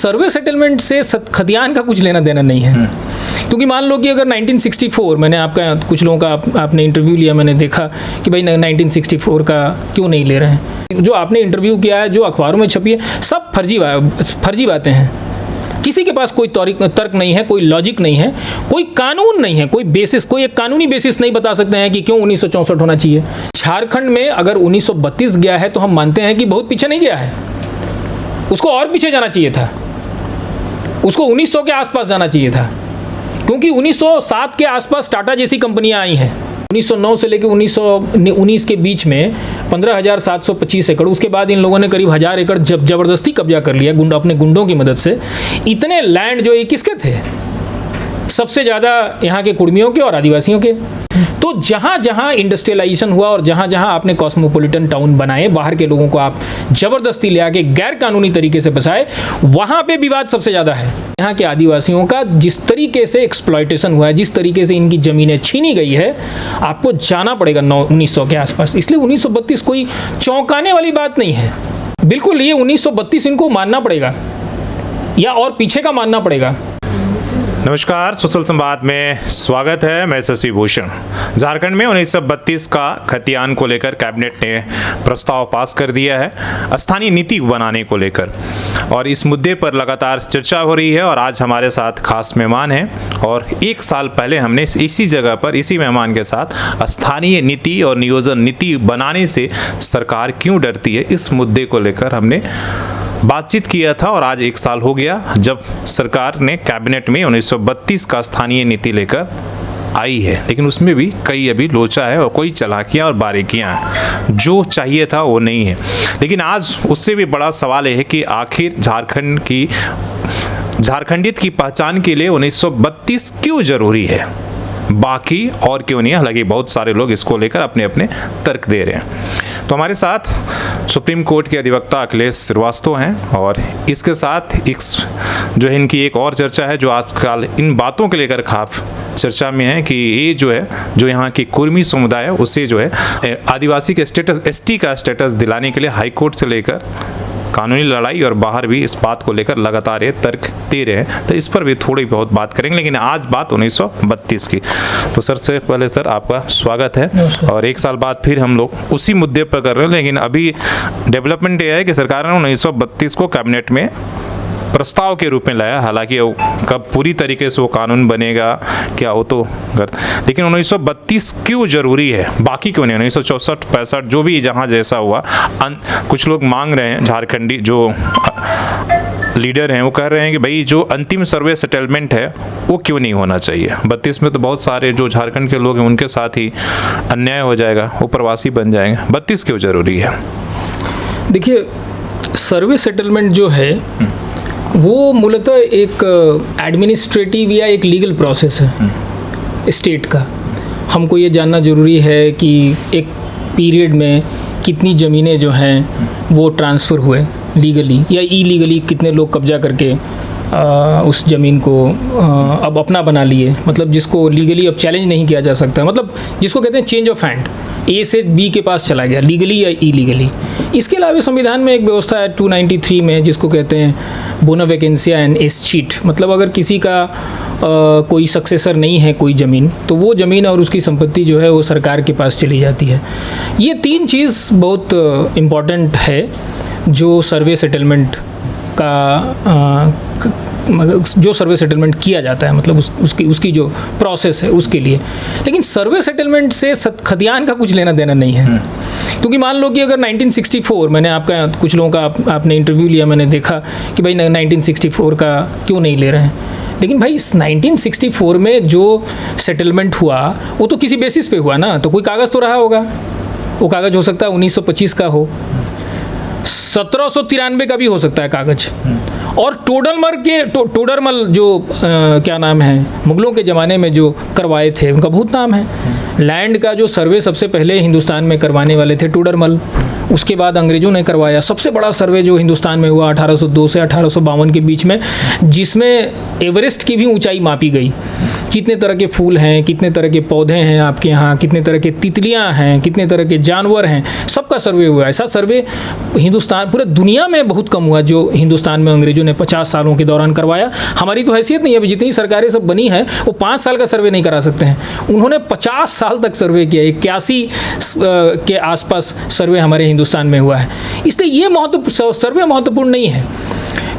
सर्वे settlement से खतियान का कुछ लेना देना नहीं है। क्योंकि मान लो कि अगर 1964, मैंने आपका कुछ लोगों का आपने इंटरव्यू लिया, मैंने देखा कि भाई 1964 का क्यों नहीं ले रहे हैं। जो आपने इंटरव्यू किया है, जो अखबारों में छपी है, सब फर्जी बातें हैं। किसी के पास कोई तर्क नहीं है, कोई लॉजिक नहीं है, कोई कानून नहीं है, कोई बेसिस, कोई एक कानूनी बेसिस नहीं बता सकते हैं कि क्यों 1964 होना चाहिए। झारखंड में अगर 1932 गया है तो हम मानते हैं कि बहुत पीछे नहीं गया है, उसको और पीछे जाना चाहिए था, उसको 1900 के आसपास जाना चाहिए था। क्योंकि 1907 के आसपास टाटा जैसी कंपनियां आई हैं। 1909 से लेकर 1919 के बीच में 15,725 एकड़, उसके बाद इन लोगों ने करीब 1,000 एकड़ जबरदस्ती कब्जा कर लिया अपने गुंडों की मदद से। इतने लैंड जो ये किसके थे? सबसे ज़्यादा यहाँ के कुर्मियों के और आदिवासियों के। तो जहाँ जहाँ इंडस्ट्रियलाइजेशन हुआ और जहाँ जहाँ आपने कॉस्मोपॉलिटन टाउन बनाए, बाहर के लोगों को आप जबरदस्ती ले आके गैर कानूनी तरीके से बसाए, वहाँ पे विवाद सबसे ज़्यादा है। यहाँ के आदिवासियों का जिस तरीके से एक्सप्लॉयटेशन हुआ है, जिस तरीके से इनकी ज़मीनें छीनी गई है, आपको जाना पड़ेगा 1900 के आसपास। इसलिए 1932 कोई चौंकाने वाली बात नहीं है। बिल्कुल ये 1932 इनको मानना पड़ेगा या और पीछे का मानना पड़ेगा। नमस्कार, सोशल संवाद में स्वागत है। मैं शशि भूषण। झारखंड में 1932 का खतियान को लेकर कैबिनेट ने प्रस्ताव पास कर दिया है स्थानीय नीति बनाने को लेकर, और इस मुद्दे पर लगातार चर्चा हो रही है। और आज हमारे साथ खास मेहमान हैं, और 1 साल पहले हमने इसी जगह पर इसी मेहमान के साथ स्थानीय नीति और नियोजन नीति बनाने से सरकार क्यों डरती है, इस मुद्दे को लेकर हमने बातचीत किया था। और आज 1 साल हो गया जब सरकार ने कैबिनेट में 1932 का स्थानीय नीति लेकर आई है, लेकिन उसमें भी कई अभी लोचा है और कोई चालाकियां और बारीकियां हैं। जो चाहिए था वो नहीं है। लेकिन आज उससे भी बड़ा सवाल है कि आखिर झारखंडियत की पहचान के लिए 1932 क्यों जरूरी है, बाकी और क्यों नहीं। हालांकि बहुत सारे लोग इसको लेकर अपने अपने तर्क दे रहे हैं। तो हमारे साथ सुप्रीम कोर्ट के अधिवक्ता अखिलेश श्रीवास्तव हैं, और इसके साथ जो है इनकी एक और चर्चा है जो आजकल इन बातों के लेकर खास चर्चा में है कि ये जो है, जो यहाँ की कुर्मी समुदाय है, उसे जो है आदिवासी के स्टेटस, एसटी का स्टेटस दिलाने के लिए हाई कोर्ट से लेकर कानूनी लड़ाई और बाहर भी इस बात को लेकर लगातार ये तर्क दे रहे हैं। तो इस पर भी थोड़ी बहुत बात करेंगे, लेकिन आज बात 1932 की। तो सर से पहले सर आपका स्वागत है, और 1 साल बाद फिर हम लोग उसी मुद्दे पर कर रहे हैं। लेकिन अभी डेवलपमेंट ये है कि सरकार ने 1932 को कैबिनेट में प्रस्ताव के रूप में लाया। हालांकि कब पूरी तरीके से वो कानून बनेगा क्या हो तो लेकिन 1932 क्यों जरूरी है, बाकी क्यों नहीं। 1964, 65 जो भी जहाँ जैसा हुआ, कुछ लोग मांग रहे हैं, झारखंडी जो लीडर हैं वो कह रहे हैं कि भाई जो अंतिम सर्वे सेटलमेंट है वो क्यों नहीं होना चाहिए। 32 में तो बहुत सारे जो झारखंड के लोग हैं उनके साथ ही अन्याय हो जाएगा, वो प्रवासी बन जाएंगे। 32 क्यों जरूरी है? देखिए, सर्वे सेटलमेंट जो है वो मूलतः एक एडमिनिस्ट्रेटिव या एक लीगल प्रोसेस है स्टेट का। हमको ये जानना ज़रूरी है कि एक पीरियड में कितनी ज़मीनें जो हैं वो ट्रांसफ़र हुए लीगली या इलीगली, कितने लोग कब्जा करके उस ज़मीन को अब अपना बना लिए, मतलब जिसको लीगली अब चैलेंज नहीं किया जा सकता, मतलब जिसको कहते हैं चेंज ऑफ हैंड, ए से बी के पास चला गया लीगली या इलीगली। इसके अलावा संविधान में एक व्यवस्था है 293 में, जिसको कहते हैं बोना वैकेंसिया एंड एस चीट, मतलब अगर किसी का कोई सक्सेसर नहीं है कोई ज़मीन, तो वो ज़मीन और उसकी संपत्ति जो है वो सरकार के पास चली जाती है। ये 3 चीज़ बहुत इम्पॉर्टेंट है जो सर्वे सेटलमेंट जो सर्वे सेटलमेंट किया जाता है, मतलब उसकी जो प्रोसेस है उसके लिए। लेकिन सर्वे सेटलमेंट से खतियान का कुछ लेना देना नहीं है। क्योंकि मान लो कि अगर 1964, मैंने आपका कुछ लोगों का आपने इंटरव्यू लिया, मैंने देखा कि भाई 1964 का क्यों नहीं ले रहे हैं। लेकिन भाई 1964 में जो सेटलमेंट हुआ वो तो किसी बेसिस पे हुआ ना, तो कोई कागज़ तो रहा होगा। वो कागज़ हो सकता है 1925 का हो, 1793 का भी हो सकता है कागज। और टोडरमल जो क्या नाम है, मुगलों के ज़माने में जो करवाए थे, उनका बहुत नाम है। लैंड का जो सर्वे सबसे पहले हिंदुस्तान में करवाने वाले थे टोडरमल, उसके बाद अंग्रेज़ों ने करवाया। सबसे बड़ा सर्वे जो हिंदुस्तान में हुआ 1802 से 1852 के बीच में, जिसमें एवरेस्ट की भी ऊंचाई मापी गई। कितने तरह के फूल हैं, कितने तरह के पौधे हैं आपके यहाँ, कितने तरह के तितलियाँ हैं, कितने तरह के जानवर हैं, सबका सर्वे हुआ। ऐसा सर्वे हिंदुस्तान, पूरे दुनिया में बहुत कम हुआ जो हिंदुस्तान में अंग्रेजों ने 50 सालों के दौरान करवाया। हमारी तो हैसियत नहीं है, अभी जितनी सरकारें सब बनी हैं वो 5 साल का सर्वे नहीं करा सकते हैं। उन्होंने 50 साल तक सर्वे किया, 81 के आसपास सर्वे हमारे हिंदुस्तान में हुआ है। इसलिए ये सर्वे महत्वपूर्ण नहीं है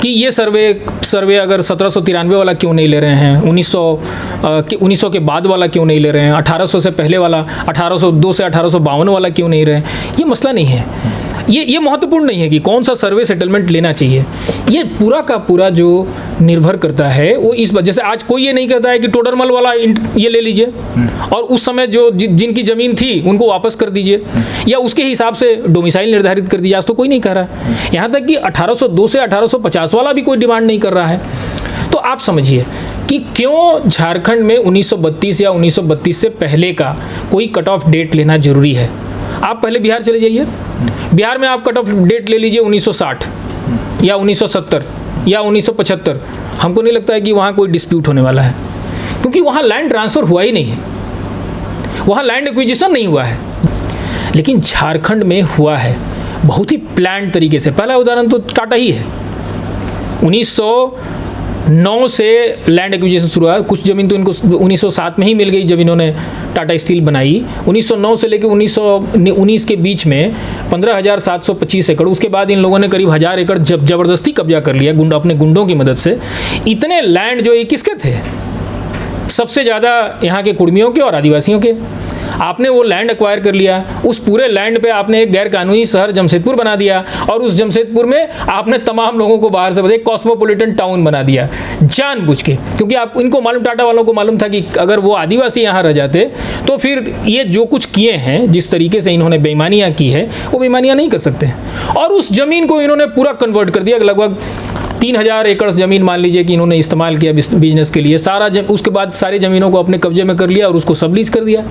कि ये सर्वे अगर 1793 वाला क्यों नहीं ले रहे हैं, 1900 के बाद वाला क्यों नहीं ले रहे हैं, 1800 से पहले वाला, 1802 से 1852 वाला क्यों नहीं रहे हैं, ये मसला नहीं है। ये महत्वपूर्ण नहीं है कि कौन सा सर्वे सेटलमेंट लेना चाहिए। ये पूरा का पूरा जो निर्भर करता है वो इस वजह से, आज कोई ये नहीं कहता है कि टोडरमल वाला ये ले लीजिए और उस समय जो जिनकी ज़मीन थी उनको वापस कर दीजिए या उसके हिसाब से डोमिसाइल निर्धारित कर दीजिए। आज तो कोई नहीं कह रहा। यहाँ तक कि 1802 से 1850 वाला भी कोई डिमांड नहीं कर रहा है। तो आप समझिए कि क्यों झारखंड में 1932 या 1932 से पहले का कोई कट ऑफ डेट लेना ज़रूरी है। आप पहले बिहार चले जाइए, बिहार में आप कट ऑफ डेट ले लीजिए 1960 या 1970 या 1975। हमको नहीं लगता है कि वहाँ कोई डिस्प्यूट होने वाला है, क्योंकि वहाँ लैंड ट्रांसफ़र हुआ ही नहीं है, वहाँ लैंड एक्विजिशन नहीं हुआ है। लेकिन झारखंड में हुआ है बहुत ही प्लान तरीके से। पहला उदाहरण तो टाटा ही है। 1909 से लैंड एक्विजिशन शुरू हुआ। कुछ ज़मीन तो इनको 1907 में ही मिल गई जब इन्होंने टाटा स्टील बनाई। 1909 से लेकर 1919 के बीच में 15,725 एकड़, उसके बाद इन लोगों ने करीब 1000 एकड़ ज़बरदस्ती कब्जा कर लिया अपने गुंडों की मदद से। इतने लैंड जो ये किसके थे? सबसे ज़्यादा यहाँ के कुर्मियों के और आदिवासियों के। आपने वो लैंड एक्वायर कर लिया, उस पूरे लैंड पे आपने एक गैर कानूनी शहर जमशेदपुर बना दिया और उस जमशेदपुर में आपने तमाम लोगों को बाहर से एक कॉस्मोपॉलिटन टाउन बना दिया जानबूझ के, क्योंकि आप इनको मालूम, टाटा वालों को मालूम था कि अगर वो आदिवासी यहाँ रह जाते तो फिर ये जो कुछ किए हैं, जिस तरीके से इन्होंने बेईमानियाँ की है, वो बेईमानियाँ नहीं कर सकते। और उस ज़मीन को इन्होंने पूरा कन्वर्ट कर दिया। लगभग 3000 एकड़ ज़मीन मान लीजिए कि इन्होंने इस्तेमाल किया बिजनेस के लिए। उसके बाद सारी ज़मीनों को अपने कब्जे में कर लिया और उसको सबलीज कर दिया।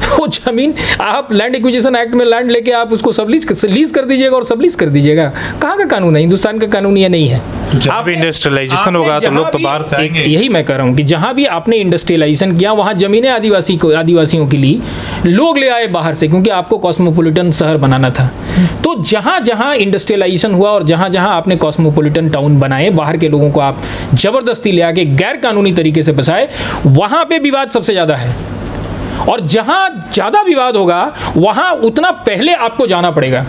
वो ज़मीन आप लैंड एक्विजिशन एक्ट में लैंड लेके आप उसको लीज कर दीजिएगा और सबलीज कर दीजिएगा। कहाँ का कानून है? हिंदुस्तान का कानून ये नहीं है। जहाँ भी इंडस्ट्रियलाइजेशन होगा तो लोग तो बाहर से आएंगे। यही मैं कह रहा हूँ कि जहाँ भी आपने इंडस्ट्रियलाइजेशन किया वहाँ ज़मीनें आदिवासियों के लिए लोग ले आए बाहर से, क्योंकि आपको कॉस्मोपॉलिटन शहर बनाना था। तो जहाँ जहाँ इंडस्ट्रियलाइजेशन हुआ और जहाँ जहाँ आपने कॉस्मोपॉलिटन टाउन बनाए, बाहर के लोगों को आप ज़बरदस्ती ले आके गैर कानूनी तरीके से बसाए, वहाँ पे विवाद सबसे ज़्यादा है। और जहाँ ज़्यादा विवाद होगा वहाँ उतना पहले आपको जाना पड़ेगा,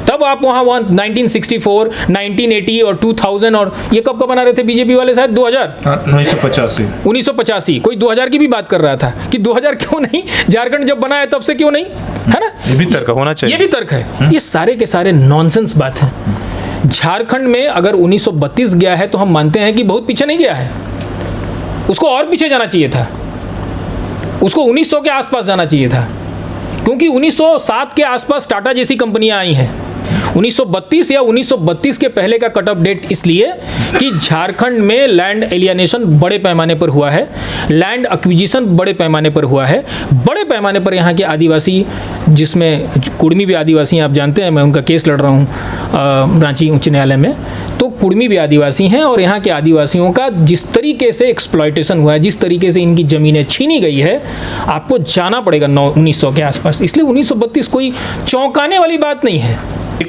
तब आप वहाँ 1964, 1980 और 2000, और ये कब बना रहे थे बीजेपी वाले? शायद 1985। कोई 2000 की भी बात कर रहा था कि 2000 क्यों नहीं, झारखंड जब बना है तब से क्यों नहीं, है ना? ये भी तर्क होना चाहिए। ये भी तर्क है। ये सारे के सारे नॉनसेंस बात है। झारखंड में अगर 1932 गया है तो हम मानते हैं कि बहुत पीछे नहीं गया है, उसको और पीछे जाना चाहिए था, उसको 1900 के आसपास जाना चाहिए था, क्योंकि 1907 के आसपास टाटा जैसी कंपनियां आई हैं। 1932 या 1932 के पहले का कट ऑफ डेट इसलिए कि झारखंड में लैंड एलियनेशन बड़े पैमाने पर हुआ है, लैंड एक्विजिशन बड़े पैमाने पर हुआ है, बड़े पैमाने पर यहाँ के आदिवासी, जिसमें कुर्मी भी आदिवासी हैं, आप जानते हैं मैं उनका केस लड़ रहा हूँ रांची उच्च न्यायालय में, तो कुर्मी भी आदिवासी हैं और यहाँ के आदिवासियों का जिस तरीके से एक्सप्लॉयटेशन हुआ है, जिस तरीके से इनकी ज़मीनें छीनी गई है, आपको जाना पड़ेगा 1900 के आसपास। इसलिए 1932 कोई चौंकाने वाली बात नहीं है।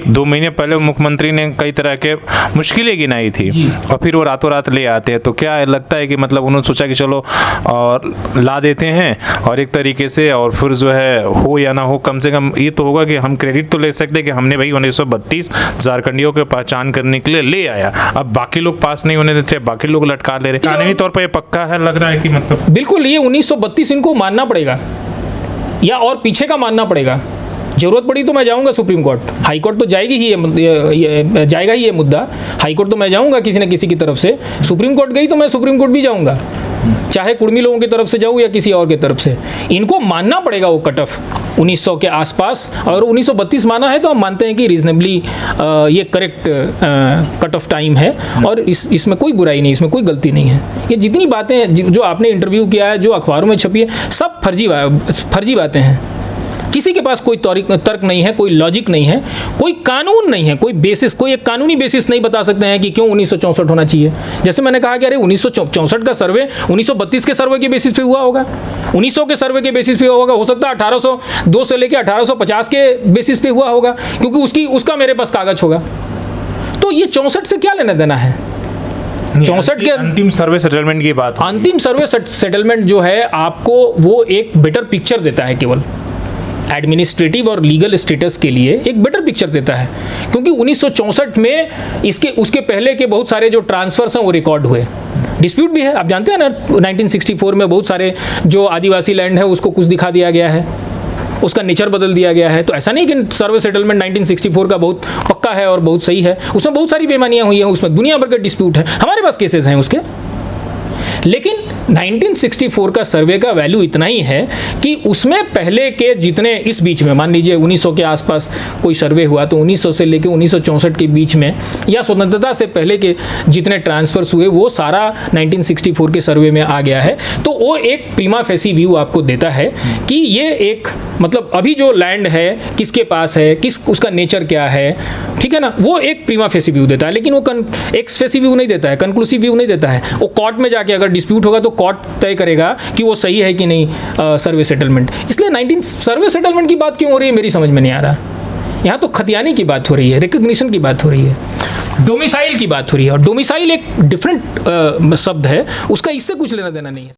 2 महीने पहले मुख्यमंत्री ने कई तरह के मुश्किलें गिनाई थी और फिर वो रातों रात ले आते हैं, तो क्या लगता है कि मतलब उन्होंने सोचा कि चलो और ला देते हैं और एक तरीके से, और फिर जो है हो या ना हो, कम से कम ये तो होगा कि हम क्रेडिट तो ले सकते हैं कि हमने भाई 1932 झारखंडियों के पहचान करने के लिए ले आया। अब बाकी लोग पास नहीं होने देते, बाकी लोग लटका ले रहे। कानूनी तौर पर ये पक्का है, लग रहा है कि मतलब बिल्कुल ये 1932 इनको मानना पड़ेगा या और पीछे का मानना पड़ेगा। जरूरत पड़ी तो मैं जाऊंगा सुप्रीम कोर्ट, हाई कोर्ट तो जाएगा ही ये मुद्दा। हाई कोर्ट तो मैं जाऊंगा किसी न किसी की तरफ से, सुप्रीम कोर्ट गई तो मैं सुप्रीम कोर्ट भी जाऊंगा, चाहे कुर्मी लोगों की तरफ से जाऊँ या किसी और की तरफ से। इनको मानना पड़ेगा वो कट ऑफ 1900 के आसपास, और 1932 माना है तो हम मानते हैं कि रीजनेबली ये करेक्ट कट ऑफ टाइम है और इसमें कोई बुराई नहीं, इसमें कोई गलती नहीं है। ये जितनी बातें जो आपने इंटरव्यू किया है, जो अखबारों में छपी है, सब फर्जी बातें हैं। किसी के पास कोई तर्क नहीं है, कोई लॉजिक नहीं है, कोई कानून नहीं है, कोई बेसिस, कोई एक कानूनी बेसिस नहीं बता सकते हैं कि क्यों 1964 होना चाहिए। जैसे मैंने कहा कि अरे 1964 का सर्वे 1932 के सर्वे के बेसिस पे हुआ होगा, 1900 के सर्वे के बेसिस पे हुआ होगा, हो सकता है 1802 से लेकर 1850 के बेसिस पे हुआ होगा, क्योंकि उसका मेरे पास कागज होगा। तो ये 64 से क्या लेना देना है? 64 के अंतिम सर्वे सेटलमेंट की बात, अंतिम सर्वे सेटलमेंट जो है आपको वो एक बेटर पिक्चर देता है, केवल एडमिनिस्ट्रेटिव और लीगल स्टेटस के लिए एक बेटर पिक्चर देता है, क्योंकि 1964 में उसके पहले के बहुत सारे जो ट्रांसफर्स हैं वो रिकॉर्ड हुए। डिस्प्यूट भी है, आप जानते हैं ना, 1964 में बहुत सारे जो आदिवासी लैंड है उसको कुछ दिखा दिया गया है, उसका नेचर बदल दिया गया है। तो ऐसा नहीं कि सर्वे सेटलमेंट 1964 का बहुत पक्का है और बहुत सही है, उसमें बहुत सारी बेईमानियां हुई हैं, उसमें दुनिया भर के डिस्प्यूट है, हमारे पास केसेस हैं उसके। लेकिन 1964 का सर्वे का वैल्यू इतना ही है कि उसमें पहले के जितने, इस बीच में मान लीजिए 1900 के आसपास कोई सर्वे हुआ, तो 1900 से लेकर 1964 के बीच में या स्वतंत्रता से पहले के जितने ट्रांसफर्स हुए वो सारा 1964 के सर्वे में आ गया है। तो वो एक प्रीमा फेसी व्यू आपको देता है कि ये एक, मतलब अभी जो लैंड है किसके पास है, उसका नेचर क्या है, ठीक है ना, वो एक प्रीमा फेसी व्यू देता है। लेकिन वो एक्स फेसी व्यू नहीं देता है, कंक्लूसिव व्यू नहीं देता है। वो कोर्ट में जाके अगर डिस्प्यूट होगा तो कोर्ट तय करेगा कि वो सही है कि नहीं सर्वे सेटलमेंट। इसलिए 19 सर्वे सेटलमेंट की बात क्यों हो रही है मेरी समझ में नहीं आ रहा। यहाँ तो खतियानी की बात हो रही है, रिकग्निशन की बात हो रही है, डोमिसाइल की बात हो रही है, और डोमिसाइल एक डिफरेंट शब्द है, उसका इससे कुछ लेना देना नहीं है।